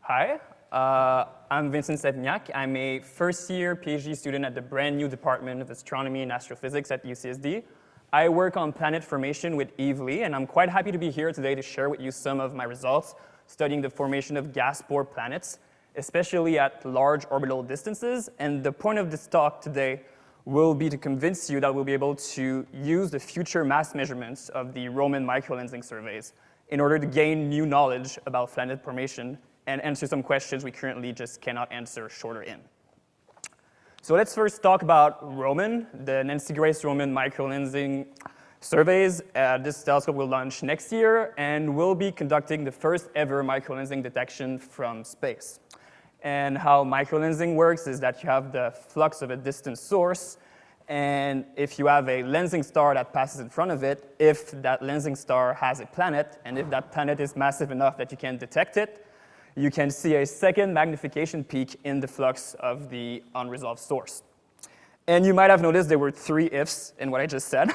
Hi, I'm Vincent Savignac. I'm a first-year PhD student at the brand new Department of Astronomy and Astrophysics at UCSD. I work on planet formation with Eve Lee, and I'm quite happy to be here today to share with you some of my results studying the formation of gas-poor planets, especially at large orbital distances. And the point of this talk today will be to convince you that we'll be able to use the future mass measurements of the Roman microlensing surveys in order to gain new knowledge about planet formation and answer some questions we currently just cannot answer shorter in. So let's first talk about Roman, the Nancy Grace Roman microlensing surveys. This telescope will launch next year, and we'll be conducting the first ever microlensing detection from space. And how microlensing works is that you have the flux of a distant source, and if you have a lensing star that passes in front of it, if that lensing star has a planet, and if that planet is massive enough that you can detect it, you can see a second magnification peak in the flux of the unresolved source. And you might have noticed there were 3 ifs in what I just said,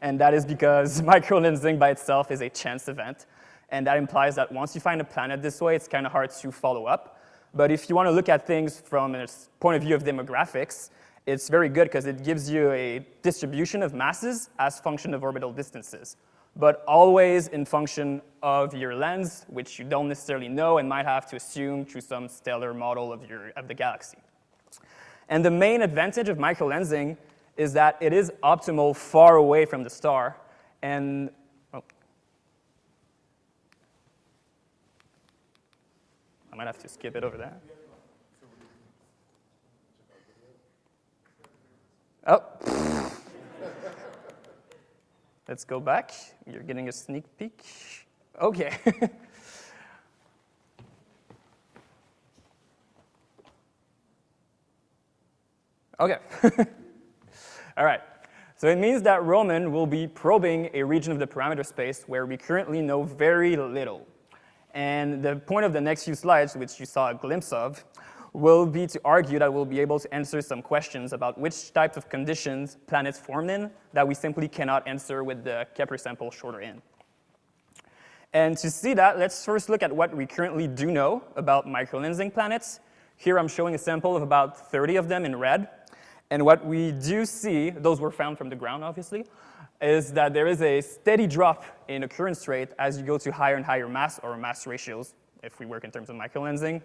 and that is because microlensing by itself is a chance event, and that implies that once you find a planet this way, it's kind of hard to follow up. But if you want to look at things from a point of view of demographics, it's very good because it gives you a distribution of masses as function of orbital distances, but always in function of your lens, which you don't necessarily know and might have to assume through some stellar model of the galaxy. And the main advantage of microlensing is that it is optimal far away from the star. And I might have to skip it over there. Oh. Let's go back. You're getting a sneak peek. OK. OK. All right. So it means that Roman will be probing a region of the parameter space where we currently know very little. And the point of the next few slides, which you saw a glimpse of, will be to argue that we'll be able to answer some questions about which types of conditions planets formed in that we simply cannot answer with the Kepler sample shorter in. And to see that, let's first look at what we currently do know about microlensing planets. Here I'm showing a sample of about 30 of them in red. And what we do see, those were found from the ground obviously, is that there is a steady drop in occurrence rate as you go to higher and higher mass or mass ratios, if we work in terms of microlensing.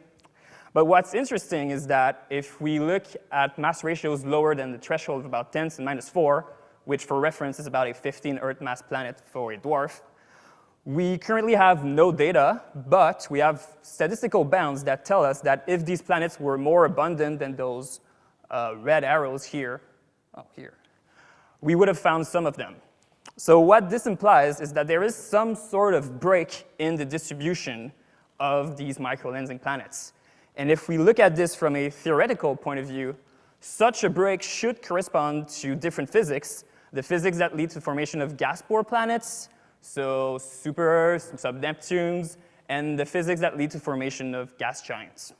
But what's interesting is that if we look at mass ratios lower than the threshold of about 10 to the minus 4, which for reference is about a 15 Earth mass planet for a dwarf, we currently have no data, but we have statistical bounds that tell us that if these planets were more abundant than those red arrows here, we would have found some of them. So what this implies is that there is some sort of break in the distribution of these microlensing planets. And if we look at this from a theoretical point of view, such a break should correspond to different physics, the physics that lead to the formation of gas-poor planets, so super-Earths, sub-Neptunes, and the physics that lead to formation of gas giants.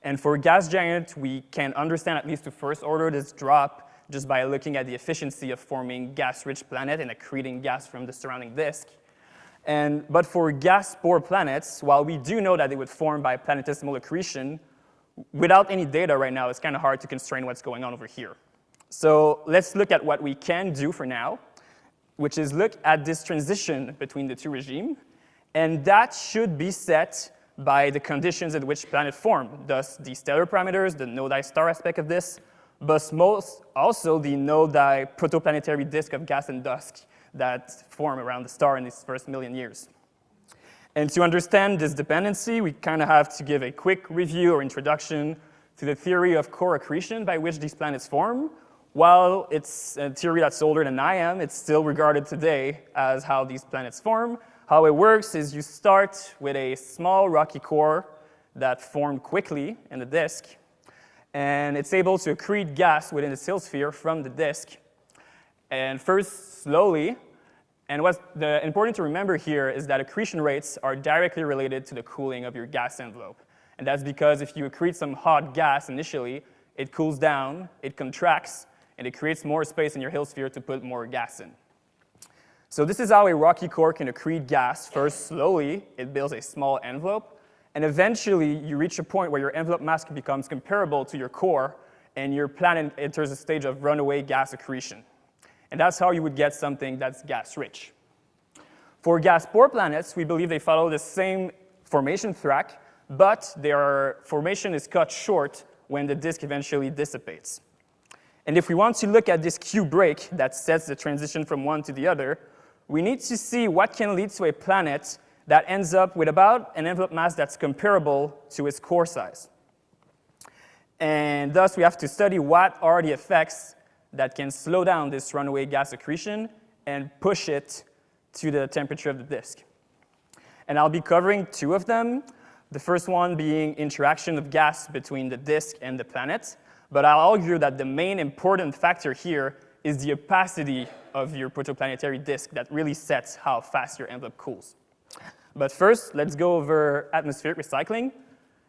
And for gas giant, we can understand at least to first order this drop just by looking at the efficiency of forming gas-rich planet and accreting gas from the surrounding disk. But for gas-poor planets, while we do know that they would form by planetesimal accretion, without any data right now, it's kind of hard to constrain what's going on over here. So let's look at what we can do for now, which is look at this transition between the two regimes. And that should be set by the conditions in which planets form, thus the stellar parameters, the nodi star aspect of this, but also the nodi protoplanetary disk of gas and dust that form around the star in these first million years. And to understand this dependency, we kind of have to give a quick review or introduction to the theory of core accretion by which these planets form. While it's a theory that's older than I am, it's still regarded today as how these planets form. How it works is you start with a small rocky core that formed quickly in the disk, and it's able to accrete gas within the sphere from the disk. And first, slowly, and what's important to remember here is that accretion rates are directly related to the cooling of your gas envelope. And that's because if you accrete some hot gas initially, it cools down, it contracts, and it creates more space in your sphere to put more gas in. So this is how a rocky core can accrete gas. First, slowly, it builds a small envelope, And eventually, you reach a point where your envelope mass becomes comparable to your core, and your planet enters a stage of runaway gas accretion. And that's how you would get something that's gas-rich. For gas-poor planets, we believe they follow the same formation track, but their formation is cut short when the disk eventually dissipates. And if we want to look at this Q break that sets the transition from one to the other, we need to see what can lead to a planet that ends up with about an envelope mass that's comparable to its core size. And thus, we have to study what are the effects that can slow down this runaway gas accretion and push it to the temperature of the disk. And I'll be covering two of them, the first one being interaction of gas between the disk and the planet. But I'll argue that the main important factor here is the opacity of your protoplanetary disk that really sets how fast your envelope cools. But first, let's go over atmospheric recycling.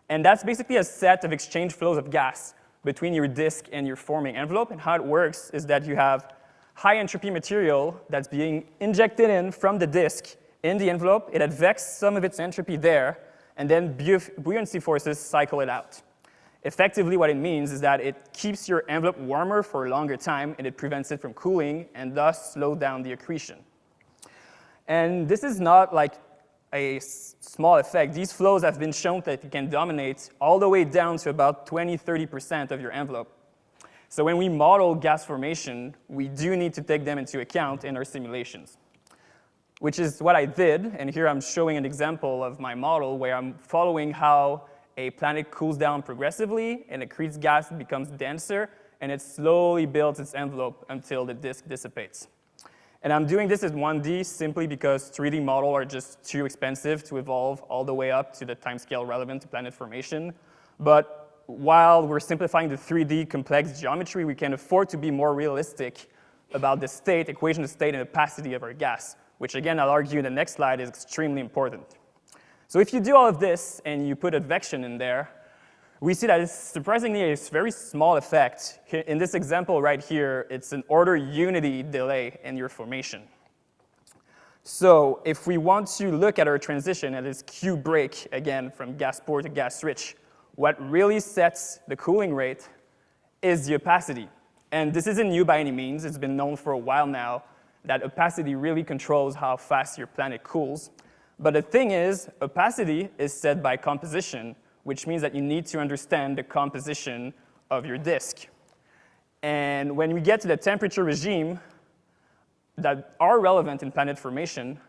And that's basically a set of exchange flows of gas between your disk and your forming envelope. And how it works is that you have high entropy material that's being injected in from the disk in the envelope. It advects some of its entropy there, and then buoyancy forces cycle it out. Effectively, what it means is that it keeps your envelope warmer for a longer time, and it prevents it from cooling, and thus slow down the accretion. And this is not like a small effect. These flows have been shown that it can dominate all the way down to about 20–30% of your envelope. So when we model gas formation, we do need to take them into account in our simulations, which is what I did. And here I'm showing an example of my model where I'm following how a planet cools down progressively and accretes gas, becomes denser, and it slowly builds its envelope until the disk dissipates. And I'm doing this in 1D simply because 3D models are just too expensive to evolve all the way up to the timescale relevant to planet formation. But while we're simplifying the 3D complex geometry, we can afford to be more realistic about the state, equation of state, and opacity of our gas, which again, I'll argue in the next slide is extremely important. So if you do all of this and you put advection in there, we see that it's surprisingly a very small effect. In this example right here, it's an order unity delay in your formation. So if we want to look at our transition at this Q break, again, from gas poor to gas rich, what really sets the cooling rate is the opacity. And this isn't new by any means. It's been known for a while now that opacity really controls how fast your planet cools. But the thing is, opacity is set by composition, which means that you need to understand the composition of your disk. And when we get to the temperature regime that are relevant in planet formation,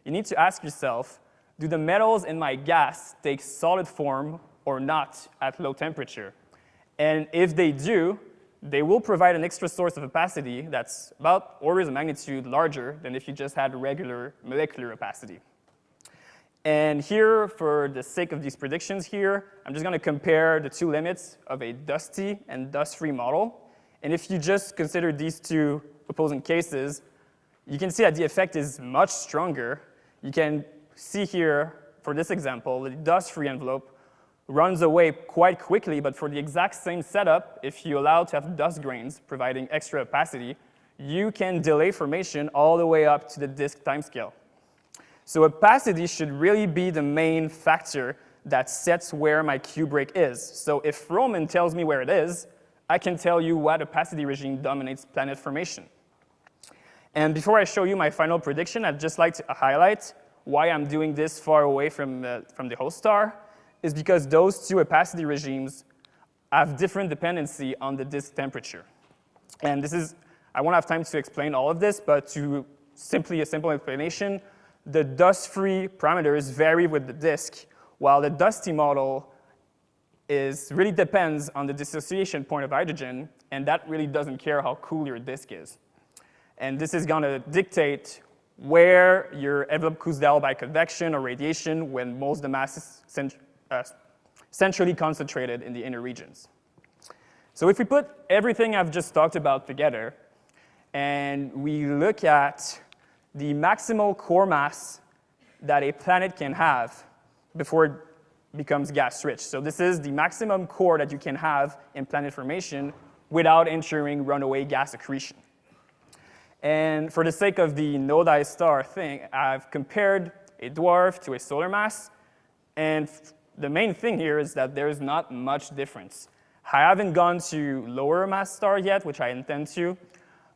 you need to ask yourself, do the metals in my gas take solid form or not at low temperature? And if they do, they will provide an extra source of opacity that's about orders of magnitude larger than if you just had regular molecular opacity. And here, for the sake of these predictions here, I'm just going to compare the two limits of a dusty and dust-free model. And if you just consider these two opposing cases, you can see that the effect is much stronger. You can see here, for this example, the dust-free envelope runs away quite quickly, but for the exact same setup, if you allow to have dust grains providing extra opacity, you can delay formation all the way up to the disk timescale. So opacity should really be the main factor that sets where my Q break is. So if Roman tells me where it is, I can tell you what opacity regime dominates planet formation. And before I show you my final prediction, I'd just like to highlight why I'm doing this far away from the host star, is because those two opacity regimes have different dependency on the disk temperature. And this is, I won't have time to explain all of this, but to simply a simple explanation, the dust-free parameters vary with the disk, while the dusty model really depends on the dissociation point of hydrogen, and that really doesn't care how cool your disk is. And this is going to dictate where your envelope cools down by convection or radiation when most of the mass is centrally concentrated in the inner regions. So if we put everything I've just talked about together, and we look at the maximal core mass that a planet can have before it becomes gas-rich. So this is the maximum core that you can have in planet formation without ensuring runaway gas accretion. And for the sake of the node-ice star thing, I've compared a dwarf to a solar mass. And the main thing here is that there's not much difference. I haven't gone to lower mass star yet, which I intend to,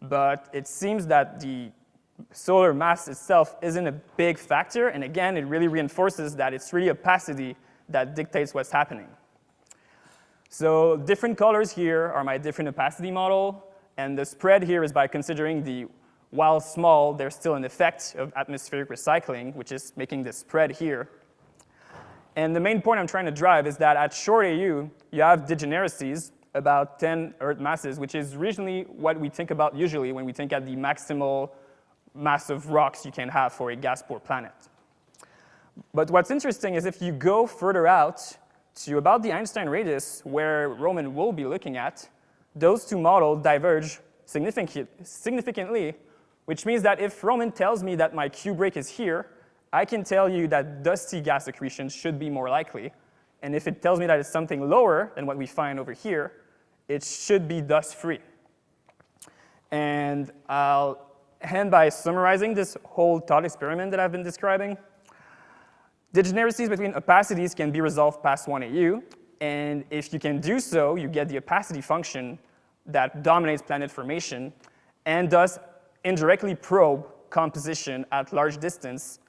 but it seems that the solar mass itself isn't a big factor, and again, it really reinforces that it's really opacity that dictates what's happening. So different colors here are my different opacity model, and the spread here is by considering the, while small, there's still an effect of atmospheric recycling, which is making the spread here. And the main point I'm trying to drive is that at short AU, you have degeneracies, about 10 Earth masses, which is regionally what we think about usually when we think at the maximal mass of rocks you can have for a gas-poor planet. But what's interesting is if you go further out to about the Einstein radius, where Roman will be looking at, those two models diverge significantly, which means that if Roman tells me that my Q break is here, I can tell you that dusty gas accretion should be more likely. And if it tells me that it's something lower than what we find over here, it should be dust-free. And I'll end by summarizing this whole thought experiment that I've been describing. Degeneracies between opacities can be resolved past 1 AU, and if you can do so, you get the opacity function that dominates planet formation, and thus indirectly probe composition at large distance,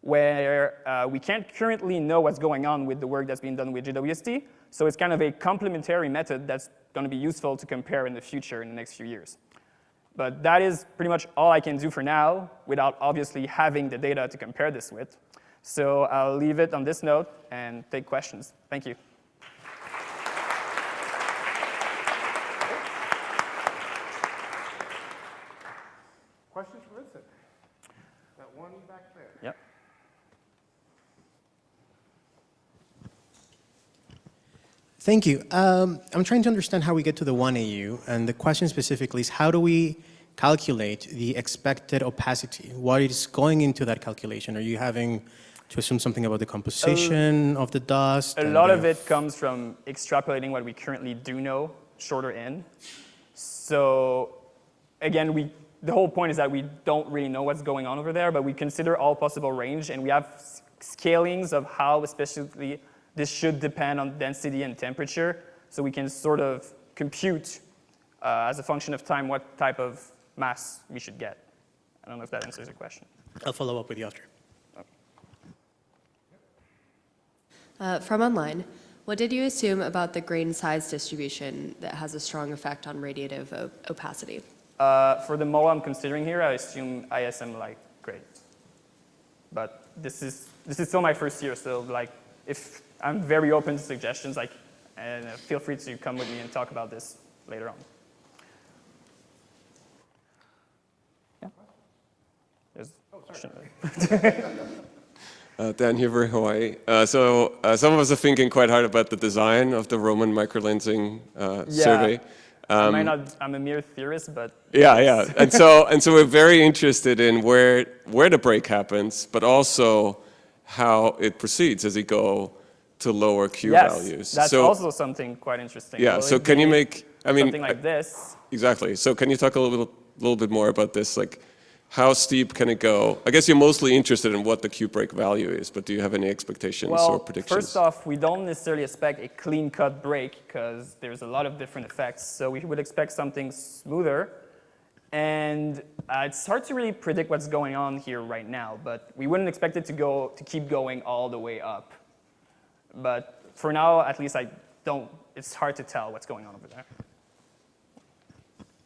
where we can't currently know what's going on with the work that's being done with JWST, so it's kind of a complementary method that's going to be useful to compare in the future in the next few years. But that is pretty much all I can do for now, without obviously having the data to compare this with. So I'll leave it on this note and take questions. Thank you. Questions for Vincent? That one back there. Yep. Thank you. I'm trying to understand how we get to the 1 AU, and the question specifically is how do we calculate the expected opacity? What is going into that calculation? Are you having to assume something about the composition of the dust? A lot of it comes from extrapolating what we currently do know, shorter in. So again, the whole point is that we don't really know what's going on over there, but we consider all possible range, and we have scalings of how especially this should depend on density and temperature, so we can sort of compute as a function of time what type of mass we should get. I don't know if that answers your question. I'll follow up with you after. From online, what did you assume about the grain size distribution that has a strong effect on radiative opacity? For the model I'm considering here, I assume ISM like grades. But this is still my first year, so like if I'm very open to suggestions, like, and feel free to come with me and talk about this later on. Yeah. There's a question there. Dan here for Hawaii. So some of us are thinking quite hard about the design of the Roman microlensing survey. I'm a mere theorist, but yeah. And so we're very interested in where the break happens, but also how it proceeds as you go to lower Q values. That's also something quite interesting. Yeah. So can you make something like this? Exactly. So can you talk a little bit more about this, like? How steep can it go? I guess you're mostly interested in what the Q break value is, but do you have any expectations or predictions? Well, first off, we don't necessarily expect a clean-cut break because there's a lot of different effects. So we would expect something smoother. And it's hard to really predict what's going on here right now, but we wouldn't expect it to keep going all the way up. But for now, at least it's hard to tell what's going on over there.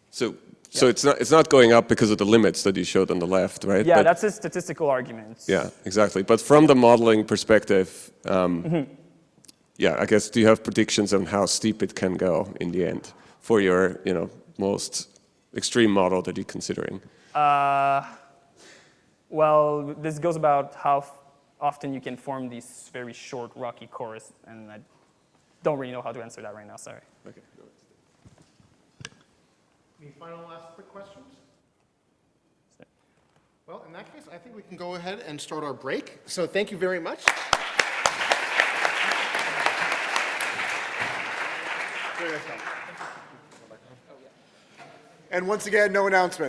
So it's not going up because of the limits that you showed on the left, right? Yeah, that's a statistical argument. Yeah, exactly. But from the modeling perspective, yeah, I guess do you have predictions on how steep it can go in the end for your most extreme model that you're considering? Well, this goes about how often you can form these very short rocky cores, and I don't really know how to answer that right now. Sorry. Okay. Any final last quick questions? Well, in that case, I think we can go ahead and start our break. So thank you very much. Very nice job. And once again, no announcement.